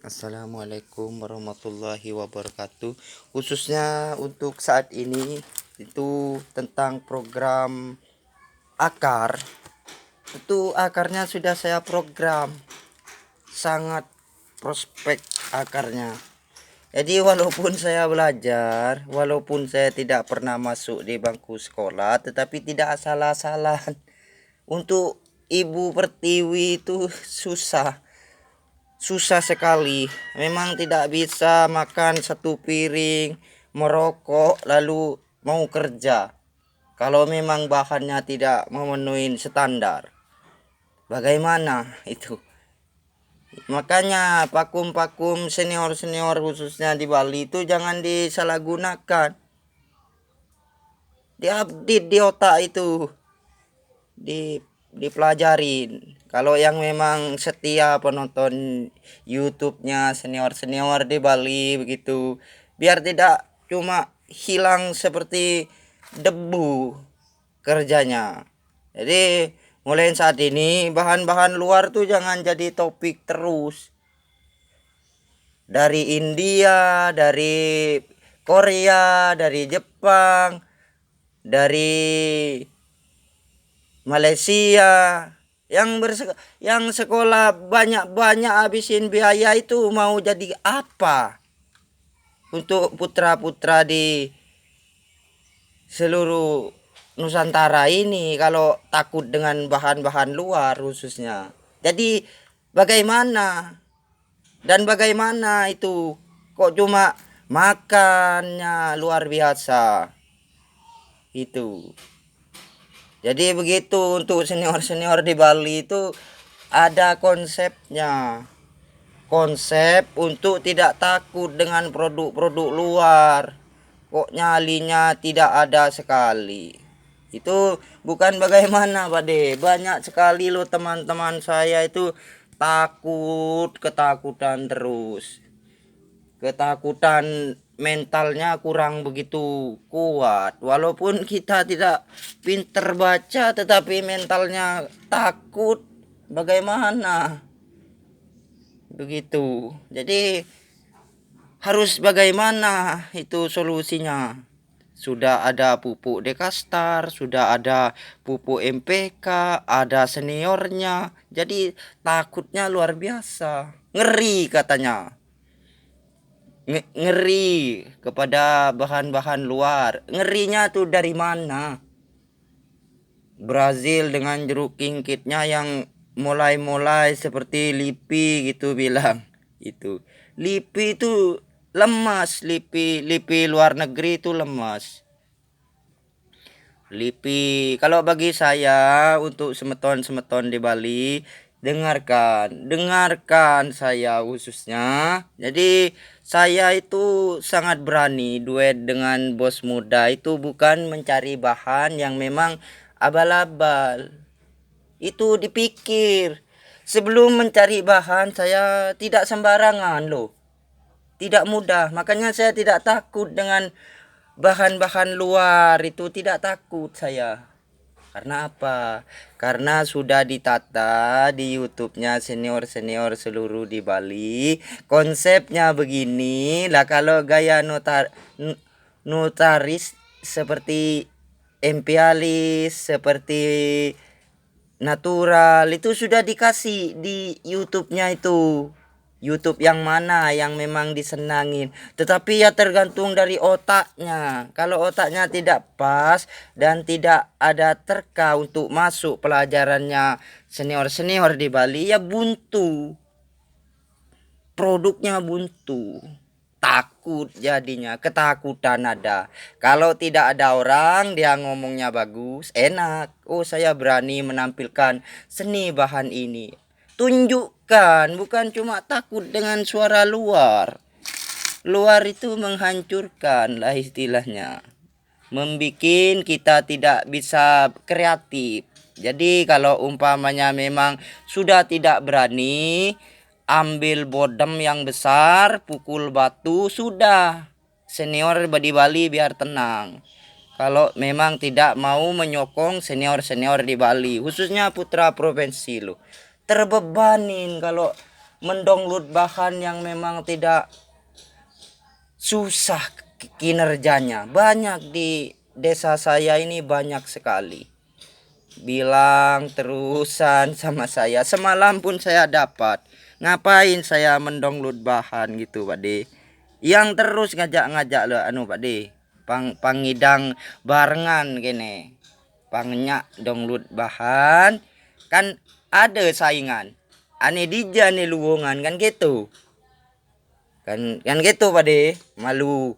Assalamualaikum warahmatullahi wabarakatuh. Khususnya untuk saat ini itu tentang program akar. Itu akarnya sudah saya program. Sangat prospek akarnya. Jadi walaupun saya belajar, walaupun saya tidak pernah masuk di bangku sekolah, tetapi tidak asal-asalan. Untuk ibu pertiwi itu susah sekali. Memang tidak bisa makan satu piring, merokok, lalu mau kerja. Kalau memang bahannya tidak memenuhi standar, bagaimana itu? Makanya vakum senior khususnya di Bali itu jangan disalahgunakan. Diupdate di otak itu, dipelajarin. Kalau yang memang setia penonton YouTube-nya senior di Bali begitu, biar tidak cuma hilang seperti debu kerjanya. Jadi mulai saat ini bahan-bahan luar tuh jangan jadi topik terus. Dari India, dari Korea, dari Jepang, dari Malaysia, yang sekolah banyak habisin biaya itu mau jadi apa untuk putra-putra di seluruh Nusantara ini kalau takut dengan bahan-bahan luar khususnya. Jadi bagaimana itu kok cuma makannya luar biasa itu. Jadi begitu untuk senior di Bali itu ada konsepnya. Konsep untuk tidak takut dengan produk-produk luar. Kok nyalinya tidak ada sekali. Itu bukan bagaimana Pak De. Banyak sekali loh teman-teman saya itu ketakutan terus. Ketakutan mentalnya kurang begitu kuat. Walaupun kita tidak pinter baca tetapi mentalnya takut, bagaimana begitu. Jadi harus bagaimana itu solusinya. Sudah ada pupuk Dekastar, sudah ada pupuk MPK, ada seniornya. Jadi takutnya luar biasa, ngeri katanya. Ngeri kepada bahan-bahan luar. Ngerinya tuh dari mana? Brazil dengan jeruk kingkitnya yang mulai seperti LIPI gitu bilang. Itu LIPI itu lemas, LIPI luar negeri itu lemas. LIPI kalau bagi saya untuk semeton di Bali, dengarkan saya khususnya. Jadi saya itu sangat berani duet dengan bos muda itu bukan mencari bahan yang memang abal-abal. Itu dipikir sebelum mencari bahan, saya tidak sembarangan loh. Tidak mudah, makanya saya tidak takut dengan bahan-bahan luar itu, tidak takut saya. Karena apa? Karena sudah ditata di YouTube-nya senior seluruh di Bali. Konsepnya begini lah, kalau gaya notaris seperti empialis, seperti natural itu sudah dikasih di YouTube-nya itu. YouTube yang mana yang memang disenangin, tetapi ya tergantung dari otaknya. Kalau otaknya tidak pas dan tidak ada terka untuk masuk pelajarannya senior di Bali, ya buntu, produknya buntu, takut jadinya, ketakutan ada. Kalau tidak ada orang dia ngomongnya bagus, enak, oh saya berani menampilkan seni bahan ini. Tunjukkan, bukan cuma takut dengan suara luar. Luar itu menghancurkan lah istilahnya, membikin kita tidak bisa kreatif. Jadi kalau umpamanya memang sudah tidak berani, ambil bodem yang besar, pukul batu, sudah. Senior di Bali biar tenang. Kalau memang tidak mau menyokong senior di Bali, khususnya putra provinsi lo, terbebanin kalau mendownload bahan yang memang tidak susah kinerjanya. Banyak di desa saya ini, banyak sekali bilang terusan sama saya. Semalam pun saya dapat. Ngapain saya mendownload bahan gitu Pak De, yang terus ngajak-ngajak lo Pak De, pangidang barengan gini, pangnya download bahan kan, ada saingan ane dija nih luwungan kan gitu, kan gitu Pak De, malu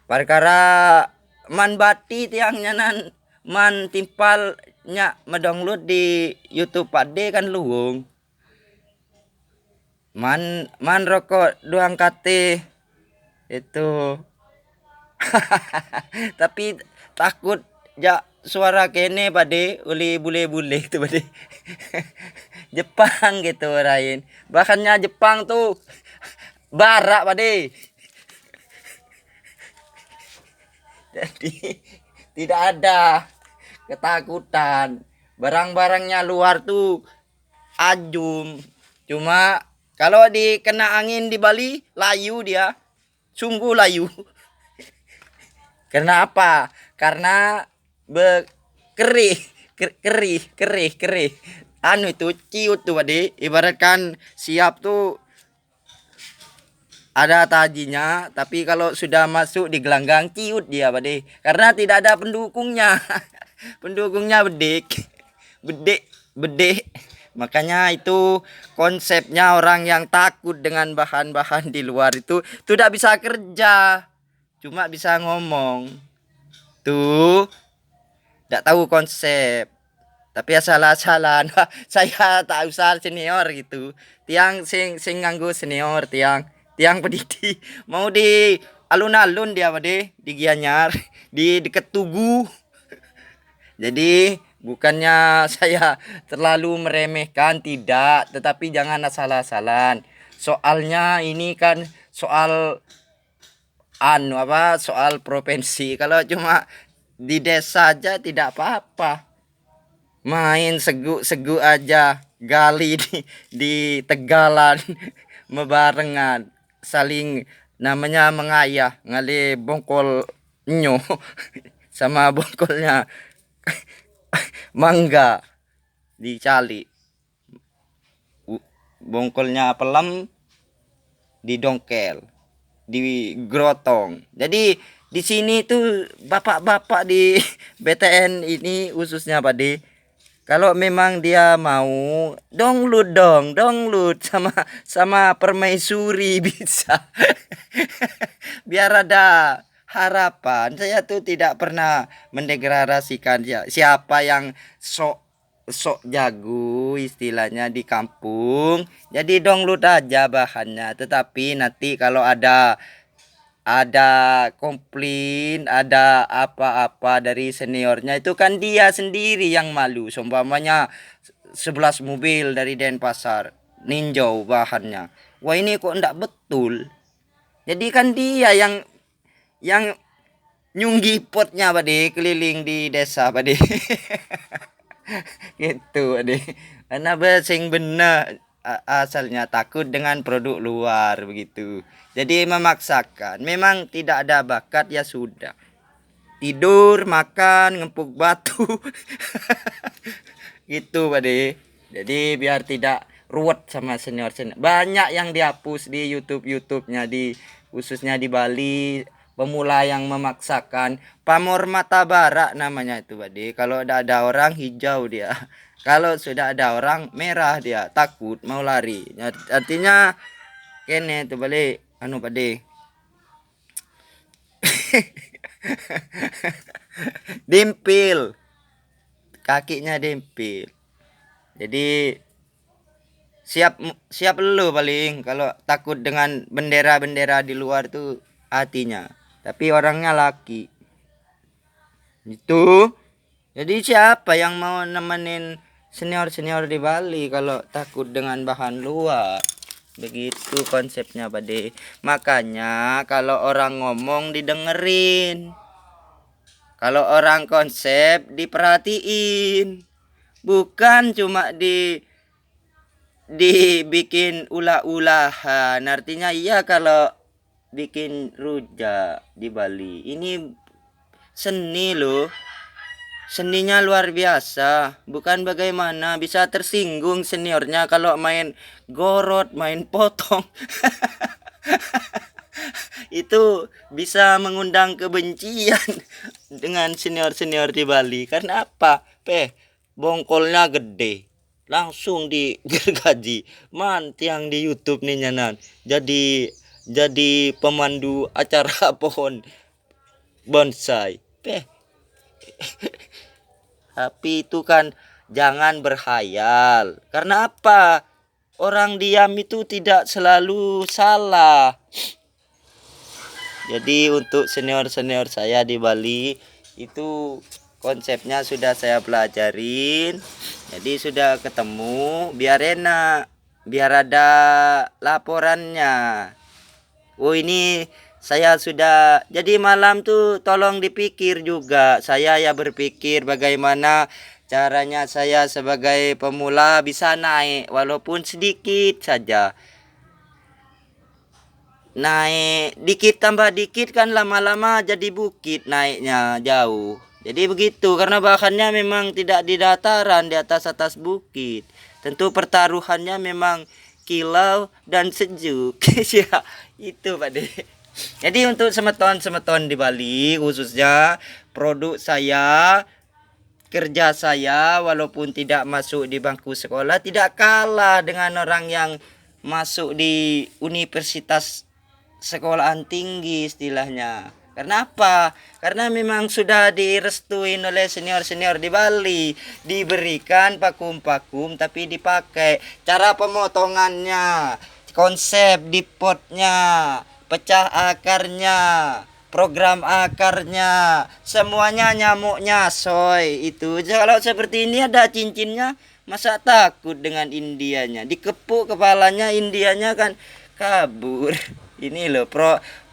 perkara man bati tiang nyanan man timpalnya mendownload di YouTube Pak De kan luwung, man rokok doang kate itu. Tapi takut ya suara kene Pade, uli bule-bule itu Pade. Jepang gitu lain. Bahannya Jepang tuh barak Pade. Jadi tidak ada ketakutan. Barang-barangnya luar tuh ajum. Cuma kalau dikena angin di Bali layu dia. Sungguh layu. Karena apa? Karena kerih, kerih. Anu itu ciut tuh Pade. Ibaratkan siap tuh ada tajinya, tapi kalau sudah masuk di gelanggang ciut dia Pade. Karena tidak ada pendukungnya. Pendukungnya bedek. Makanya itu konsepnya, orang yang takut dengan bahan-bahan di luar itu tidak bisa kerja. Cuma bisa ngomong. Tuh, tidak tahu konsep. Tapi asal-asalan. Saya tak usah senior gitu. Tiang sing nganggo senior, tiang pendidik. Mau di alun-alun dia Pade, di Gianyar, di deket Tugu. Jadi bukannya saya terlalu meremehkan, tidak, tetapi jangan asal-asalan. Soalnya ini kan soal soal provinsi. Kalau cuma di desa aja tidak apa-apa, main segu aja, gali di Tegalan, mebarengan saling namanya mengayah, ngali bongkol nyo sama bongkolnya mangga dicali, bongkolnya pelam didongkel, di grotong. Jadi di sini tuh bapak-bapak di BTN ini khususnya Pade, kalau memang dia mau download sama permaisuri bisa. Biar ada harapan. Saya tuh tidak pernah mendegradasikan siapa yang sok jago istilahnya di kampung. Jadi download aja bahannya. Tetapi nanti kalau ada komplain, ada apa-apa dari seniornya, itu kan dia sendiri yang malu. Seumpamanya 11 mobil dari Denpasar ninjau bahannya, wah ini kok ndak betul. Jadi kan dia yang nyunggi potnya Pade, keliling di desa Pade. Gitu Pade. Karena basing bener asalnya takut dengan produk luar begitu. Jadi memaksakan. Memang tidak ada bakat, ya sudah. Tidur, makan, ngempuk batu. Gitu Pade. Jadi biar tidak ruwet sama senior. Banyak yang dihapus di YouTube-nya, di khususnya di Bali. Pemula yang memaksakan, pamor mata bara namanya itu Pade. Kalau ada orang hijau dia. Kalau sudah ada orang merah dia takut, mau lari. Artinya kene itu balik anu Pade. Dempil. Kakinya dempil. Jadi siap lu paling kalau takut dengan bendera-bendera di luar tuh hatinya. Tapi orangnya laki. Itu. Jadi siapa yang mau nemenin senior-senior di Bali kalau takut dengan bahan luar? Begitu konsepnya Pade. Makanya kalau orang ngomong didengerin. Kalau orang konsep diperhatiin. Bukan cuma dibikin ulah-ulahan, artinya iya kalau bikin rujak di Bali ini seni loh. Seninya luar biasa, bukan bagaimana bisa tersinggung seniornya kalau main gorot, main potong. Itu bisa mengundang kebencian dengan senior-senior di Bali. Karena apa? Bongkolnya gede. Langsung digergaji. Tiang di YouTube nih nyanan. Jadi pemandu acara pohon bonsai. Tapi itu kan jangan berhayal. Karena apa? Orang diam itu tidak selalu salah. Jadi untuk senior-senior saya di Bali itu konsepnya sudah saya pelajarin. Jadi sudah ketemu, biar enak, biar ada laporannya. Oh ini saya sudah, jadi malam tuh tolong dipikir juga. Saya ya berpikir bagaimana caranya saya sebagai pemula bisa naik walaupun sedikit saja. Naik dikit tambah dikit kan lama-lama jadi bukit naiknya jauh. Jadi begitu karena bahannya memang tidak di dataran, di atas bukit. Tentu pertaruhannya memang kilau dan sejuk. Ya, itu Pak De. Jadi untuk semeton-semeton di Bali khususnya produk saya, kerja saya walaupun tidak masuk di bangku sekolah tidak kalah dengan orang yang masuk di universitas sekolahan tinggi istilahnya. Karena apa? Karena memang sudah direstuin oleh senior-senior di Bali, diberikan vakum-vakum tapi dipakai. Cara pemotongannya, konsep di potnya, pecah akarnya, program akarnya, semuanya nyamuknya soy itu. Kalau seperti ini ada cincinnya, masa takut dengan Indianya? Dikepuk kepalanya, Indianya kan kabur. Ini loh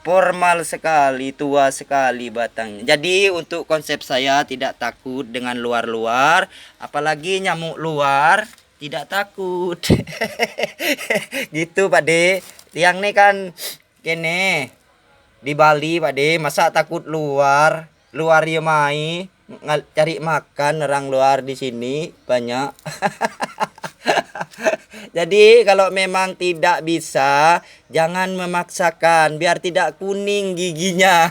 formal sekali, tua sekali batangnya. Jadi untuk konsep saya tidak takut dengan luar-luar, apalagi nyamuk luar tidak takut. Gitu Pak De. Tiang nih kan kene di Bali Pak De, masa takut luar? Luar ya mai cari makan orang luar di sini banyak. Jadi kalau memang tidak bisa, jangan memaksakan biar tidak kuning giginya.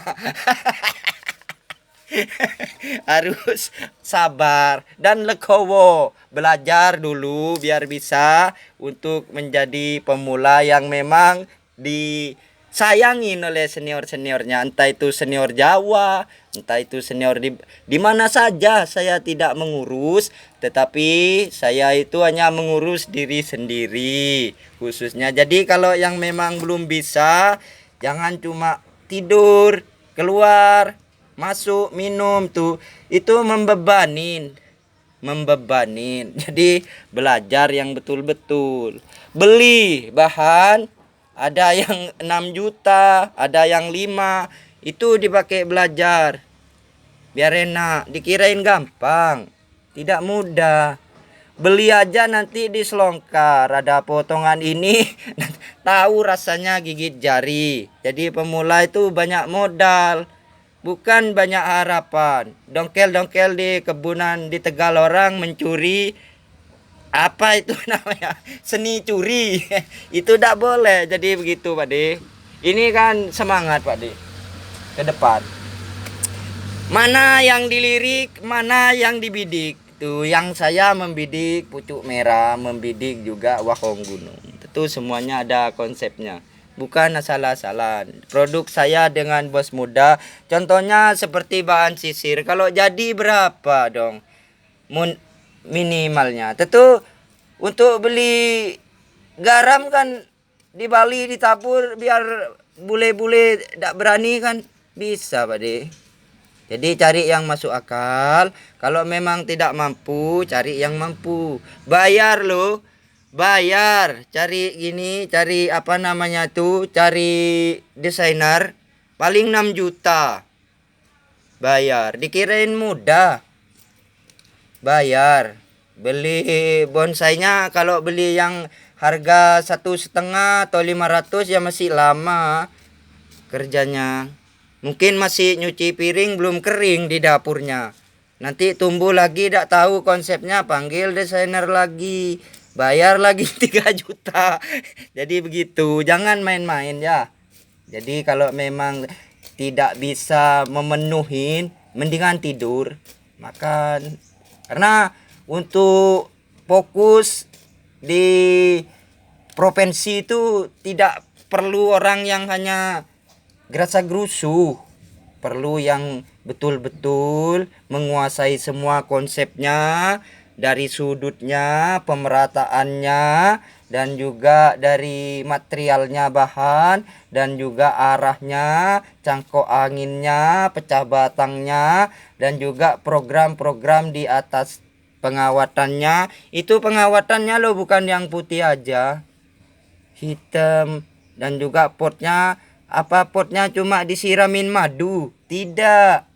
Harus sabar dan legowo, belajar dulu biar bisa untuk menjadi pemula yang memang disayangin oleh senior-seniornya, entah itu senior Jawa, entah itu senior di mana saja. Saya tidak mengurus, tetapi saya itu hanya mengurus diri sendiri khususnya. Jadi kalau yang memang belum bisa, jangan cuma tidur, keluar, masuk, minum tuh, itu membebanin. Jadi belajar yang betul-betul. Beli bahan ada yang 6 juta, ada yang 5, itu dipakai belajar. Biar enak, dikirain gampang, tidak mudah. Beli aja nanti diselongkar, ada potongan ini, tahu rasanya gigit jari. Jadi pemula itu banyak modal, bukan banyak harapan. Dongkel-dongkel di kebunan di Tegal orang mencuri, apa itu namanya, seni curi. Itu tidak boleh. Jadi begitu Pak De. Ini kan semangat Pak De ke depan. Mana yang dilirik, mana yang dibidik. Tuh yang saya membidik pucuk merah, membidik juga wahong gunung. Tentu semuanya ada konsepnya, bukan asal-asalan. Produk saya dengan bos muda, contohnya seperti bahan sisir. Kalau jadi berapa dong minimalnya? Tentu untuk beli garam kan di Bali ditabur biar bule-bule tidak berani kan bisa Pak De. Jadi cari yang masuk akal. Kalau memang tidak mampu, cari yang mampu. Bayar loh. Bayar. Cari gini, cari apa namanya tuh, cari desainer. Paling 6 juta. Bayar. Dikirain mudah. Bayar. Beli bonsainya kalau beli yang harga 1,5 atau 500 ya masih lama kerjanya. Mungkin masih nyuci piring belum kering di dapurnya. Nanti tumbuh lagi tidak tahu konsepnya, panggil desainer lagi, bayar lagi 3 juta. Jadi begitu, jangan main-main ya. Jadi kalau memang tidak bisa memenuhi, mendingan tidur, makan. Karena untuk fokus di provinsi itu tidak perlu orang yang hanya gerasa gerusu, perlu yang betul-betul menguasai semua konsepnya, dari sudutnya, pemerataannya, dan juga dari materialnya bahan, dan juga arahnya, cangkok anginnya, pecah batangnya, dan juga program-program di atas pengawatannya. Itu pengawatannya loh, bukan yang putih aja, hitam, dan juga potnya. Apa potnya cuma disiramin madu? Tidak.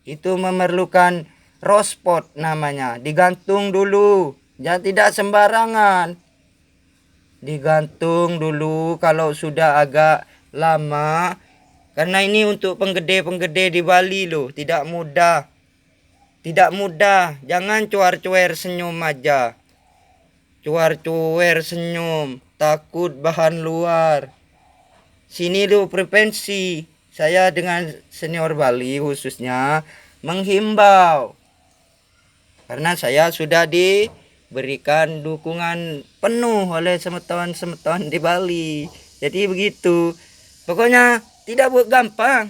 Itu memerlukan rose pot namanya. Digantung dulu. Ya tidak sembarangan. Digantung dulu kalau sudah agak lama. Karena ini untuk penggede-penggede di Bali loh. Tidak mudah. Tidak mudah. Jangan cuar-cuer senyum aja. Cuar-cuer senyum. Takut bahan luar. Sini lo prevensi. Saya dengan senior Bali khususnya menghimbau, karena saya sudah diberikan dukungan penuh oleh semeton-semeton di Bali. Jadi begitu. Pokoknya tidak buat gampang,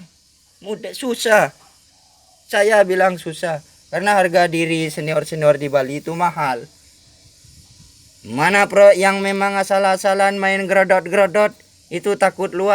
mudah, susah. Saya bilang susah karena harga diri senior-senior di Bali itu mahal. Mana pro yang memang asal-asalan main gerodot-gerodot itu takut luar.